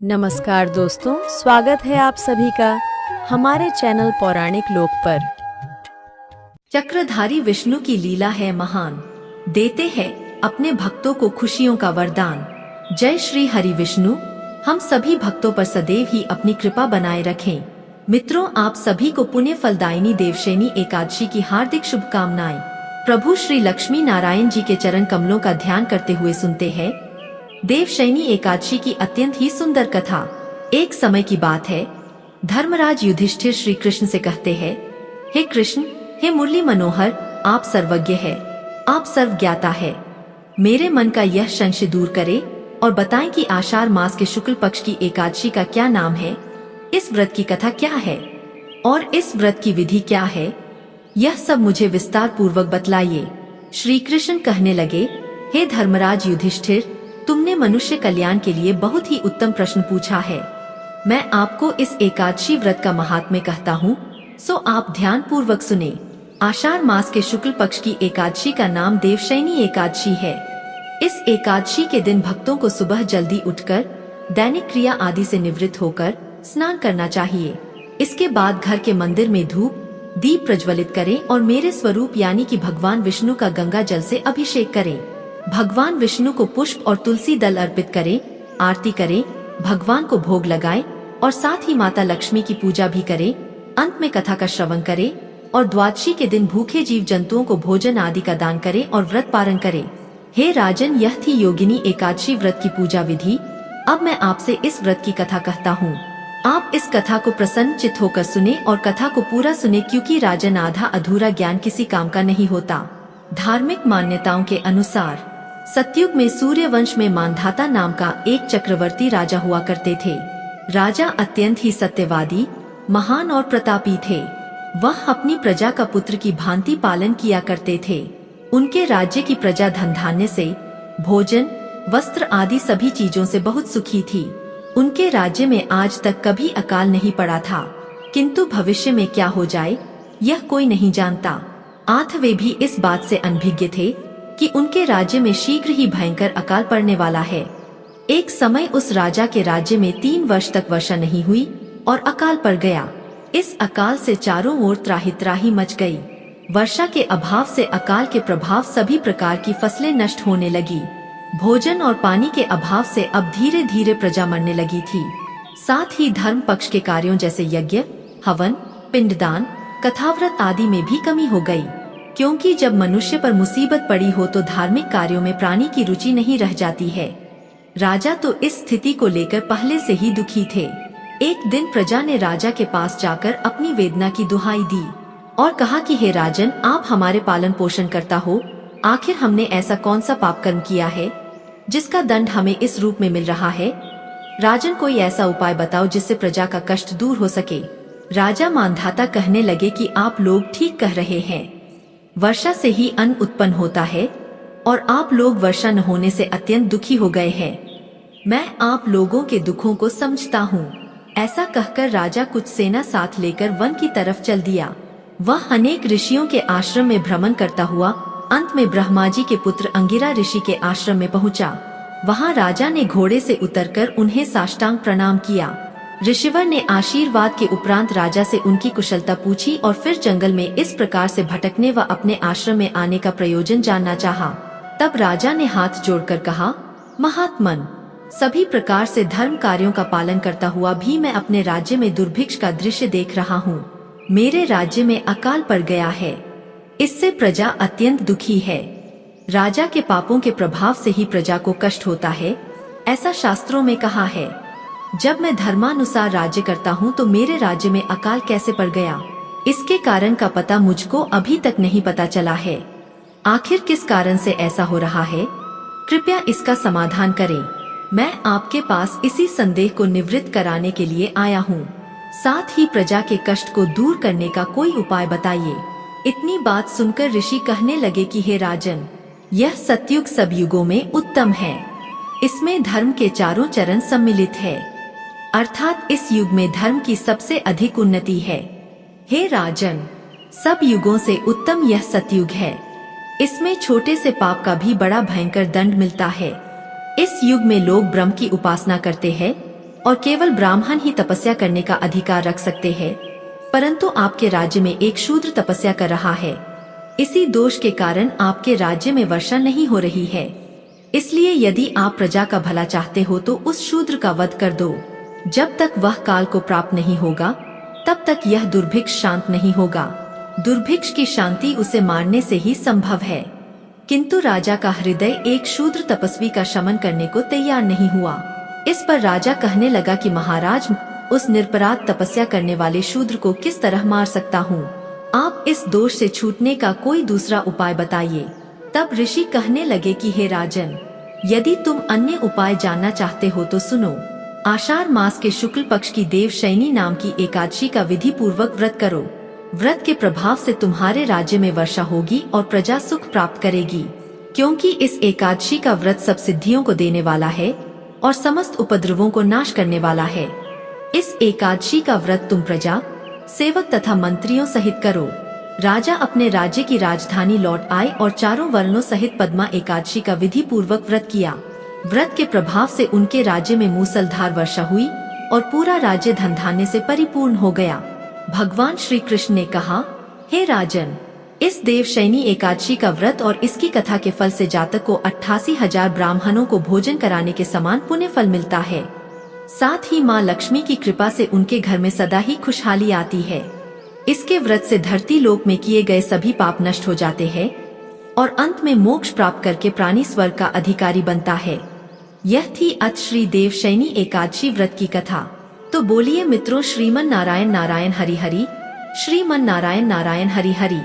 नमस्कार दोस्तों, स्वागत है आप सभी का हमारे चैनल पौराणिक लोक पर। चक्रधारी विष्णु की लीला है महान, देते हैं अपने भक्तों को खुशियों का वरदान। जय श्री हरि विष्णु। हम सभी भक्तों पर सदैव ही अपनी कृपा बनाए रखें। मित्रों, आप सभी को पुण्य फलदायिनी देवशयनी एकादशी की हार्दिक शुभकामनाएं। प्रभु श्री लक्ष्मी नारायण जी के चरण कमलों का ध्यान करते हुए सुनते हैं देवशयनी एकादशी की अत्यंत ही सुंदर कथा। एक समय की बात है, धर्मराज युधिष्ठिर श्री कृष्ण से कहते हैं, हे कृष्ण, हे मुरली मनोहर, आप सर्वज्ञ है, आप सर्वज्ञाता है। मेरे मन का यह संशय दूर करे और बताएं कि आषाढ़ मास के शुक्ल पक्ष की एकादशी का क्या नाम है, इस व्रत की कथा क्या है और इस व्रत की विधि क्या है, यह सब मुझे विस्तार पूर्वक बतलाइए। श्री कृष्ण कहने लगे, हे धर्मराज युधिष्ठिर, तुमने मनुष्य कल्याण के लिए बहुत ही उत्तम प्रश्न पूछा है। मैं आपको इस एकादशी व्रत का महात्म्य कहता हूँ, सो आप ध्यान पूर्वक सुने। आषाढ़ मास के शुक्ल पक्ष की एकादशी का नाम देवशयनी एकादशी है। इस एकादशी के दिन भक्तों को सुबह जल्दी उठकर दैनिक क्रिया आदि से निवृत्त होकर स्नान करना चाहिए। इसके बाद घर के मंदिर में धूप दीप प्रज्वलित करें और मेरे स्वरूप यानी कि भगवान विष्णु का गंगा जल से अभिषेक करें। भगवान विष्णु को पुष्प और तुलसी दल अर्पित करें, आरती करें, भगवान को भोग लगाएं और साथ ही माता लक्ष्मी की पूजा भी करें। अंत में कथा का श्रवण करें और द्वादशी के दिन भूखे जीव जंतुओं को भोजन आदि का दान करें और व्रत पारण करें। हे राजन, यह थी योगिनी एकादशी व्रत की पूजा विधि। अब मैं आपसे इस व्रत की कथा कहता हूँ। आप इस कथा को प्रसन्न चित्त होकर सुने और कथा को पूरा सुने, क्योंकि राजन आधा अधूरा ज्ञान किसी काम का नहीं होता। धार्मिक मान्यताओं के अनुसार सतयुग में सूर्य वंश में मांधाता नाम का एक चक्रवर्ती राजा हुआ करते थे। राजा अत्यंत ही सत्यवादी, महान और प्रतापी थे। वह अपनी प्रजा का पुत्र की भांति पालन किया करते थे। उनके राज्य की प्रजा धन धान्य से, भोजन, वस्त्र आदि सभी चीजों से बहुत सुखी थी। उनके राज्य में आज तक कभी अकाल नहीं पड़ा था, किंतु भविष्य में क्या हो जाए यह कोई नहीं जानता। आठ वे भी इस बात से अनभिज्ञ थे कि उनके राज्य में शीघ्र ही भयंकर अकाल पड़ने वाला है। एक समय उस राजा के राज्य में 3 वर्ष तक वर्षा नहीं हुई और अकाल पड़ गया। इस अकाल से चारों ओर त्राही त्राही मच गई। वर्षा के अभाव से अकाल के प्रभाव सभी प्रकार की फसलें नष्ट होने लगी। भोजन और पानी के अभाव से अब धीरे धीरे प्रजा मरने लगी थी। साथ ही धर्म पक्ष के कार्यों जैसे यज्ञ, हवन, पिंडदान, कथाव्रत आदि में भी कमी हो गई, क्योंकि जब मनुष्य पर मुसीबत पड़ी हो तो धार्मिक कार्यों में प्राणी की रुचि नहीं रह जाती है। राजा तो इस स्थिति को लेकर पहले से ही दुखी थे। एक दिन प्रजा ने राजा के पास जाकर अपनी वेदना की दुहाई दी और कहा कि हे राजन, आप हमारे पालन पोषण करता हो, आखिर हमने ऐसा कौन सा पाप कर्म किया है जिसका दंड हमें इस रूप में मिल रहा है। राजन, कोई ऐसा उपाय बताओ जिससे प्रजा का कष्ट दूर हो सके। राजा मानधाता कहने लगे कि आप लोग ठीक कह रहे हैं, वर्षा से ही अन्न उत्पन्न होता है और आप लोग वर्षा न होने से अत्यंत दुखी हो गए हैं। मैं आप लोगों के दुखों को समझता हूँ। ऐसा कहकर राजा कुछ सेना साथ लेकर वन की तरफ चल दिया। वह अनेक ऋषियों के आश्रम में भ्रमण करता हुआ अंत में ब्रह्मा जी के पुत्र अंगिरा ऋषि के आश्रम में पहुँचा। वहाँ राजा ने घोड़े से उतरकर उन्हें साष्टांग प्रणाम किया। ऋषिवर ने आशीर्वाद के उपरांत राजा से उनकी कुशलता पूछी और फिर जंगल में इस प्रकार से भटकने व अपने आश्रम में आने का प्रयोजन जानना चाहा। तब राजा ने हाथ जोड़कर कहा, महात्मन, सभी प्रकार से धर्म कार्यों का पालन करता हुआ भी मैं अपने राज्य में दुर्भिक्ष का दृश्य देख रहा हूँ। मेरे राज्य में अकाल पड़ गया है, इससे प्रजा अत्यंत दुखी है। राजा के पापों के प्रभाव से ही प्रजा को कष्ट होता है, ऐसा शास्त्रों में कहा है। जब मैं धर्मानुसार राज्य करता हूँ तो मेरे राज्य में अकाल कैसे पड़ गया, इसके कारण का पता मुझको अभी तक नहीं पता चला है। आखिर किस कारण से ऐसा हो रहा है, कृपया इसका समाधान करें। मैं आपके पास इसी संदेह को निवृत्त कराने के लिए आया हूँ। साथ ही प्रजा के कष्ट को दूर करने का कोई उपाय बताइए। इतनी बात सुनकर ऋषि कहने लगे कि हे राजन, यह सतयुग सब युगों में उत्तम है। इसमें धर्म के चारों चरण सम्मिलित है, अर्थात इस युग में धर्म की सबसे अधिक उन्नति है। हे राजन, सब युगों से उत्तम यह सतयुग है। इसमें छोटे से पाप का भी बड़ा भयंकर दंड मिलता है। इस युग में लोग ब्रह्म की उपासना करते हैं, और केवल ब्राह्मण ही तपस्या करने का अधिकार रख सकते हैं, परंतु आपके राज्य में एक शूद्र तपस्या कर रहा है। इसी दोष के कारण आपके राज्य में वर्षा नहीं हो रही है। इसलिए यदि आप प्रजा का भला चाहते हो तो उस शूद्र का वध कर दो। जब तक वह काल को प्राप्त नहीं होगा तब तक यह दुर्भिक्ष शांत नहीं होगा। दुर्भिक्ष की शांति उसे मारने से ही संभव है। किंतु राजा का हृदय एक शूद्र तपस्वी का शमन करने को तैयार नहीं हुआ। इस पर राजा कहने लगा कि महाराज, उस निरपराध तपस्या करने वाले शूद्र को किस तरह मार सकता हूँ? आप इस दोष से छूटने का कोई दूसरा उपाय बताइए। तब ऋषि कहने लगे कि हे राजन, यदि तुम अन्य उपाय जानना चाहते हो तो सुनो। आषाढ़ मास के शुक्ल पक्ष की देवशयनी नाम की एकादशी का विधि पूर्वक व्रत करो। व्रत के प्रभाव से तुम्हारे राज्य में वर्षा होगी और प्रजा सुख प्राप्त करेगी, क्योंकि इस एकादशी का व्रत सब सिद्धियों को देने वाला है और समस्त उपद्रवों को नाश करने वाला है। इस एकादशी का व्रत तुम प्रजा, सेवक तथा मंत्रियों सहित करो। राजा अपने राज्य की राजधानी लौट आए और चारों वर्णों सहित पद्मा एकादशी का विधि पूर्वक व्रत किया। व्रत के प्रभाव से उनके राज्य में मूसलधार वर्षा हुई और पूरा राज्य धन धान्य से परिपूर्ण हो गया। भगवान श्री कृष्ण ने कहा, हे राजन, इस देवशयनी एकादशी का व्रत और इसकी कथा के फल से जातक को 88,000 ब्राह्मणों को भोजन कराने के समान पुण्य फल मिलता है। साथ ही माँ लक्ष्मी की कृपा से उनके घर में सदा ही खुशहाली आती है। इसके व्रत से धरती लोक में किए गए सभी पाप नष्ट हो जाते हैं और अंत में मोक्ष प्राप्त करके प्राणी स्वर्ग का अधिकारी बनता है। यह थी अत श्री देवशयनी एकादशी व्रत की कथा। तो बोलिए मित्रों, श्रीमन नारायण नारायण हरि हरि, श्रीमन नारायण नारायण हरि हरि।